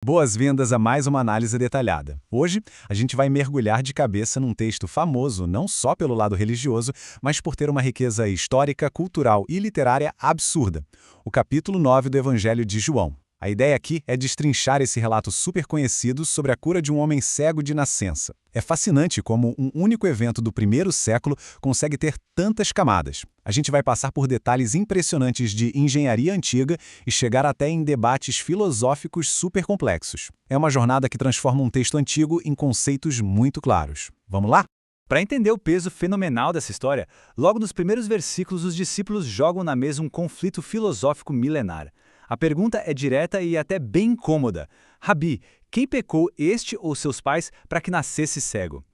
Boas-vindas a mais uma análise detalhada. Hoje, a gente vai mergulhar de cabeça num texto famoso não só pelo lado religioso, mas por ter uma riqueza histórica, cultural e literária absurda. O capítulo 9 do Evangelho de João. A ideia aqui é destrinchar esse relato super conhecido sobre a cura de um homem cego de nascença. É fascinante como um único evento do primeiro século consegue ter tantas camadas. A gente vai passar por detalhes impressionantes de engenharia antiga e chegar até em debates filosóficos super complexos. É uma jornada que transforma um texto antigo em conceitos muito claros. Vamos lá? Para entender o peso fenomenal dessa história, logo nos primeiros versículos os discípulos jogam na mesa um conflito filosófico milenar. A pergunta é direta e até bem incômoda. Rabi, quem pecou, este ou seus pais, para que nascesse cego?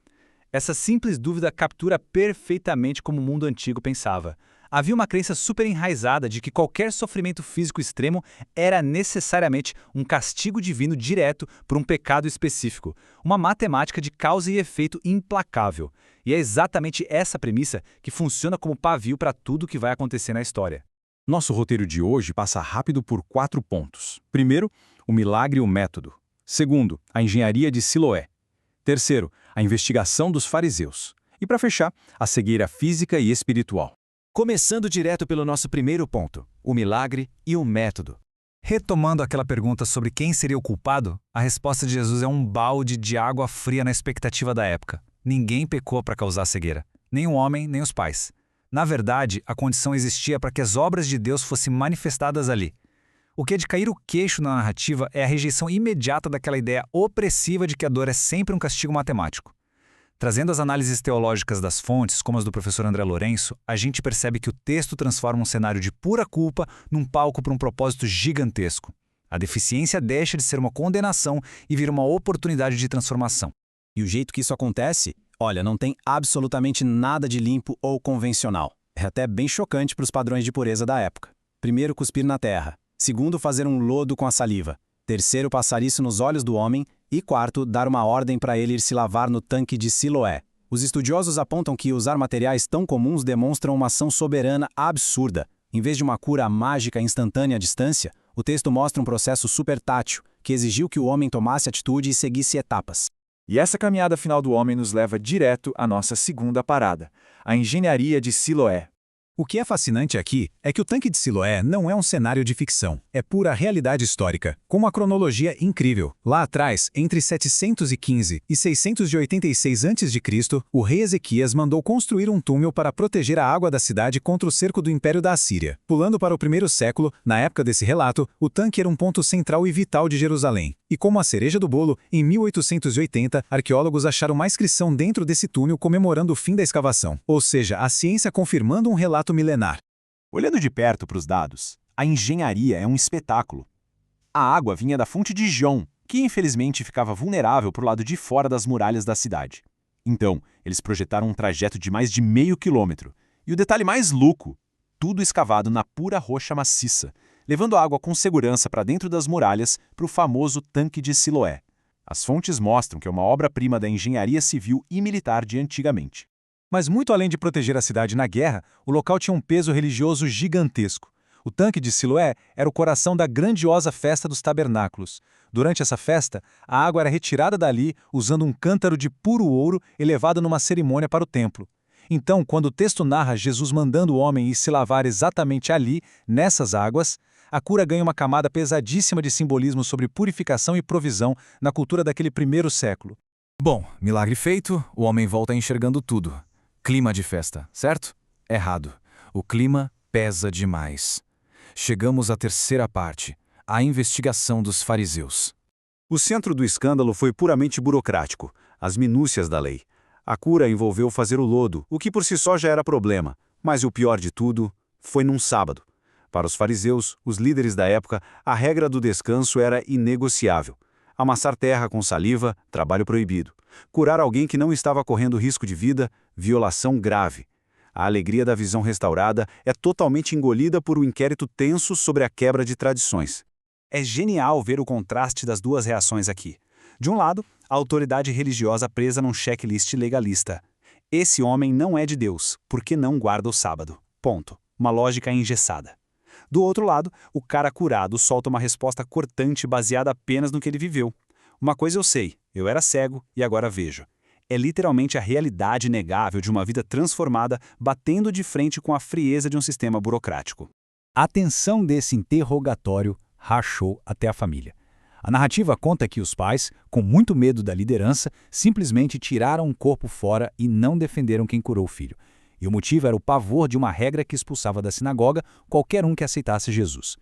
Essa simples dúvida captura perfeitamente como o mundo antigo pensava. Havia uma crença super enraizada de que qualquer sofrimento físico extremo era necessariamente um castigo divino direto por um pecado específico, uma matemática de causa e efeito implacável. E é exatamente essa premissa que funciona como pavio para tudo o que vai acontecer na história. Nosso roteiro de hoje passa rápido por 4 pontos. Primeiro, o milagre e o método. Segundo, a engenharia de Siloé. Terceiro, a investigação dos fariseus. E para fechar, a cegueira física e espiritual. Começando direto pelo nosso primeiro ponto, o milagre e o método. Retomando aquela pergunta sobre quem seria o culpado, a resposta de Jesus é um balde de água fria na expectativa da época. Ninguém pecou para causar cegueira, nem o homem, nem os pais. Na verdade, a condição existia para que as obras de Deus fossem manifestadas ali. O que é de cair o queixo na narrativa é a rejeição imediata daquela ideia opressiva de que a dor é sempre um castigo matemático. Trazendo as análises teológicas das fontes, como as do professor André Lourenço, a gente percebe que o texto transforma um cenário de pura culpa num palco para um propósito gigantesco. A deficiência deixa de ser uma condenação e vira uma oportunidade de transformação. E o jeito que isso acontece, olha, não tem absolutamente nada de limpo ou convencional. É até bem chocante para os padrões de pureza da época. Primeiro, cuspir na terra. Segundo, fazer um lodo com a saliva. Terceiro, passar isso nos olhos do homem. E quarto, dar uma ordem para ele ir se lavar no tanque de Siloé. Os estudiosos apontam que usar materiais tão comuns demonstram uma ação soberana absurda. Em vez de uma cura mágica instantânea à distância, o texto mostra um processo super tátil, que exigiu que o homem tomasse atitude e seguisse etapas. E essa caminhada final do homem nos leva direto à nossa segunda parada, a engenharia de Siloé. O que é fascinante aqui é que o tanque de Siloé não é um cenário de ficção, é pura realidade histórica, com uma cronologia incrível. Lá atrás, entre 715 e 686 a.C., o rei Ezequias mandou construir um túnel para proteger a água da cidade contra o cerco do Império da Assíria. Pulando para o primeiro século, na época desse relato, o tanque era um ponto central e vital de Jerusalém. E como a cereja do bolo, em 1880, arqueólogos acharam uma inscrição dentro desse túnel comemorando o fim da escavação, ou seja, a ciência confirmando um relato milenar. Olhando de perto para os dados, a engenharia é um espetáculo. A água vinha da fonte de Gihon, que infelizmente ficava vulnerável para o lado de fora das muralhas da cidade. Então, eles projetaram um trajeto de mais de meio quilômetro. E o detalhe mais louco, tudo escavado na pura rocha maciça, levando a água com segurança para dentro das muralhas para o famoso tanque de Siloé. As fontes mostram que é uma obra-prima da engenharia civil e militar de antigamente. Mas muito além de proteger a cidade na guerra, o local tinha um peso religioso gigantesco. O tanque de Siloé era o coração da grandiosa festa dos tabernáculos. Durante essa festa, a água era retirada dali usando um cântaro de puro ouro e levada numa cerimônia para o templo. Então, quando o texto narra Jesus mandando o homem ir se lavar exatamente ali, nessas águas, a cura ganha uma camada pesadíssima de simbolismo sobre purificação e provisão na cultura daquele primeiro século. Bom, milagre feito, o homem volta enxergando tudo. Clima de festa, certo? Errado. O clima pesa demais. Chegamos à terceira parte, a investigação dos fariseus. O centro do escândalo foi puramente burocrático, as minúcias da lei. A cura envolveu fazer o lodo, o que por si só já era problema, mas o pior de tudo foi num sábado. Para os fariseus, os líderes da época, a regra do descanso era inegociável. Amassar terra com saliva, trabalho proibido. Curar alguém que não estava correndo risco de vida, violação grave. A alegria da visão restaurada é totalmente engolida por um inquérito tenso sobre a quebra de tradições. É genial ver o contraste das duas reações aqui. De um lado, a autoridade religiosa presa num checklist legalista. Esse homem não é de Deus, porque não guarda o sábado. Ponto. Uma lógica engessada. Do outro lado, o cara curado solta uma resposta cortante baseada apenas no que ele viveu. Uma coisa eu sei, eu era cego e agora vejo. É literalmente a realidade inegável de uma vida transformada batendo de frente com a frieza de um sistema burocrático. A tensão desse interrogatório rachou até a família. A narrativa conta que os pais, com muito medo da liderança, simplesmente tiraram o corpo fora e não defenderam quem curou o filho. E o motivo era o pavor de uma regra que expulsava da sinagoga qualquer um que aceitasse Jesus.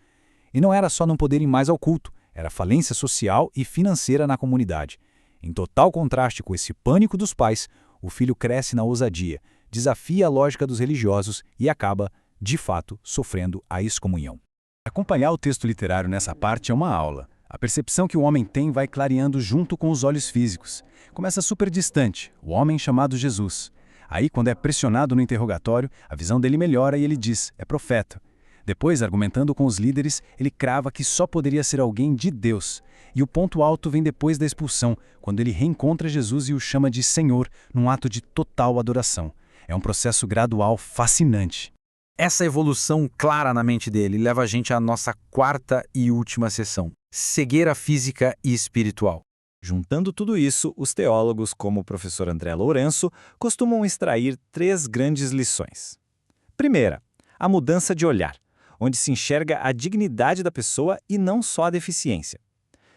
E não era só não poderem mais ao culto, era falência social e financeira na comunidade. Em total contraste com esse pânico dos pais, o filho cresce na ousadia, desafia a lógica dos religiosos e acaba, de fato, sofrendo a excomunhão. Acompanhar o texto literário nessa parte é uma aula. A percepção que o homem tem vai clareando junto com os olhos físicos. Começa super distante, o homem chamado Jesus. Aí, quando é pressionado no interrogatório, a visão dele melhora e ele diz, é profeta. Depois, argumentando com os líderes, ele crava que só poderia ser alguém de Deus. E o ponto alto vem depois da expulsão, quando ele reencontra Jesus e o chama de Senhor, num ato de total adoração. É um processo gradual fascinante. Essa evolução clara na mente dele leva a gente à nossa quarta e última sessão: cegueira física e espiritual. Juntando tudo isso, os teólogos, como o professor André Lourenço, costumam extrair 3 grandes lições. Primeira, a mudança de olhar, onde se enxerga a dignidade da pessoa e não só a deficiência.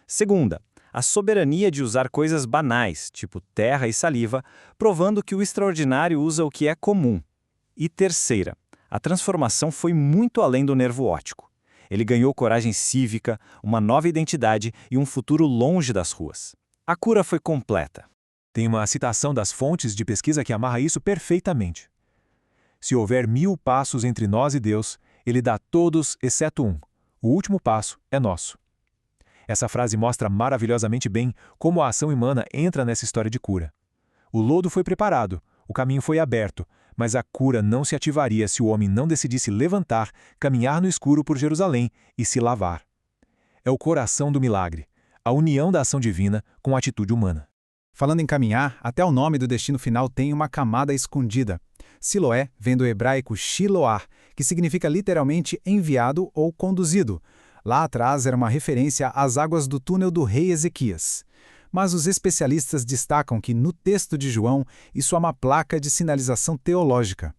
Segunda, a soberania de usar coisas banais, tipo terra e saliva, provando que o extraordinário usa o que é comum. E terceira, a transformação foi muito além do nervo óptico. Ele ganhou coragem cívica, uma nova identidade e um futuro longe das ruas. A cura foi completa. Tem uma citação das fontes de pesquisa que amarra isso perfeitamente. Se houver 1000 passos entre nós e Deus, Ele dá todos exceto um. O último passo é nosso. Essa frase mostra maravilhosamente bem como a ação humana entra nessa história de cura. O lodo foi preparado, o caminho foi aberto, mas a cura não se ativaria se o homem não decidisse levantar, caminhar no escuro por Jerusalém e se lavar. É o coração do milagre, a união da ação divina com a atitude humana. Falando em caminhar, até o nome do destino final tem uma camada escondida. Siloé vem do hebraico Shiloah, que significa literalmente enviado ou conduzido. Lá atrás era uma referência às águas do túnel do rei Ezequias. Mas os especialistas destacam que, no texto de João, isso é uma placa de sinalização teológica.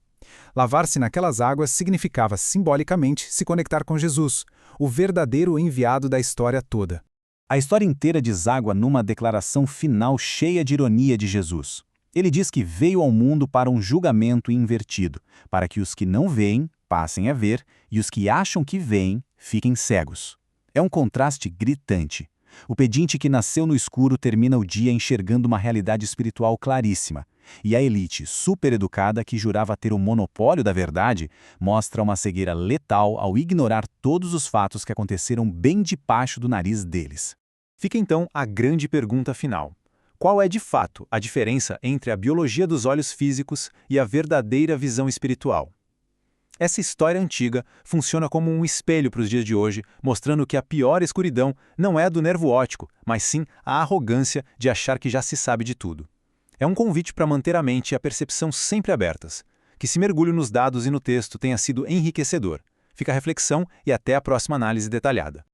Lavar-se naquelas águas significava, simbolicamente, se conectar com Jesus, o verdadeiro enviado da história toda. A história inteira deságua numa declaração final cheia de ironia de Jesus. Ele diz que veio ao mundo para um julgamento invertido, para que os que não veem passem a ver e os que acham que veem fiquem cegos. É um contraste gritante. O pedinte que nasceu no escuro termina o dia enxergando uma realidade espiritual claríssima, e a elite supereducada que jurava ter o monopólio da verdade mostra uma cegueira letal ao ignorar todos os fatos que aconteceram bem debaixo do nariz deles. Fica então a grande pergunta final. Qual é de fato a diferença entre a biologia dos olhos físicos e a verdadeira visão espiritual? Essa história antiga funciona como um espelho para os dias de hoje, mostrando que a pior escuridão não é a do nervo óptico, mas sim a arrogância de achar que já se sabe de tudo. É um convite para manter a mente e a percepção sempre abertas. Que esse mergulho nos dados e no texto tenha sido enriquecedor. Fica a reflexão e até a próxima análise detalhada.